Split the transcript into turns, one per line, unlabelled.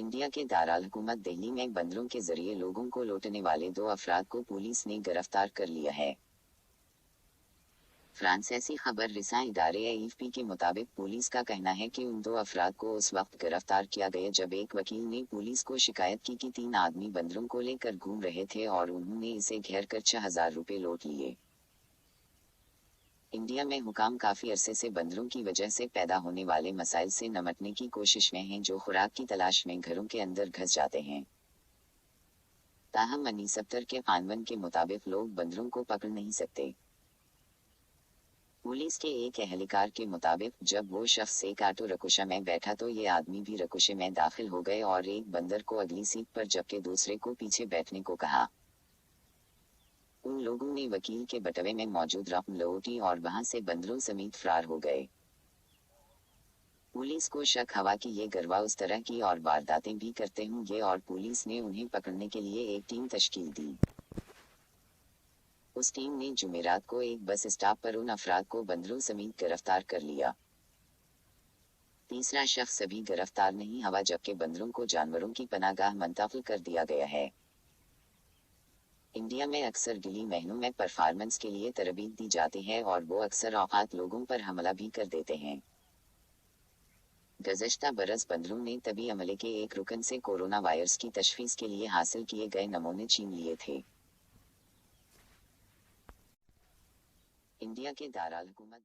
India के दाराल-हुकूमत दिल्ली में बंदरों के जरिए लोगों को लूटने वाले 2 अफराद को पुलिस ने गिरफ्तार कर लिया है। फ्रांसीसी खबर रिसां इदारे AFP के मुताबिक पुलिस का कहना है कि उन 2 अफराद को उस वक्त गिरफ्तार किया गया जब एक वकील ने पुलिस को शिकायत की कि 3 आदमी बंदरों को लेकर घूम रहे थे और उन्होंने इसे घेर कर 6,000 रुपये लूट लिए। इंडिया में हुकाम काफ़ी अरसे से बंदरों की वजह से पैदा होने वाले मसाइल से निपटने की कोशिश में हैं, जो खुराक की तलाश में घरों के अंदर घुस जाते हैं। ताहम मनीसब्तर के कानून के मुताबिक लोग बंदरों को पकड़ नहीं सकते। पुलिस के एक एहलकार के मुताबिक जब वो शख्स एक ऑटो रिक्शा में बैठा तो ये आदमी भी रिक्शे में दाखिल हो गए और एक बंदर को अगली सीट पर जबकि दूसरे को पीछे बैठने को कहा। उन लोगों ने वकील के बटवे में मौजूद रकम लूटी और वहां से बंदरों समेत फरार हो गए। पुलिस को शक हवा कि ये गिरवा उस तरह की और वारदातें भी करते होंगे और पुलिस ने उन्हें पकड़ने के लिए एक टीम तश्कील दी। उस टीम ने जुमेरात को एक बस स्टॉप पर उन अफराद को बंदरों समेत गिरफ्तार कर लिया। तीसरा शख्स अभी गिरफ्तार नहीं हुआ जबकि बंदरों को जानवरों की पनाहगाह मुंतकिल कर दिया गया है। इंडिया में अक्सर गिली महीनों में परफॉर्मेंस के लिए तरबीत दी जाती है और वो अक्सर औकात लोगों पर हमला भी कर देते हैं। गुज़श्ता बरस बंदरों ने तबी अमले के एक रुकन से कोरोना वायरस की तशखीस के लिए हासिल किए गए नमूने छीन लिए थे। इंडिया के दाराल हुकूमत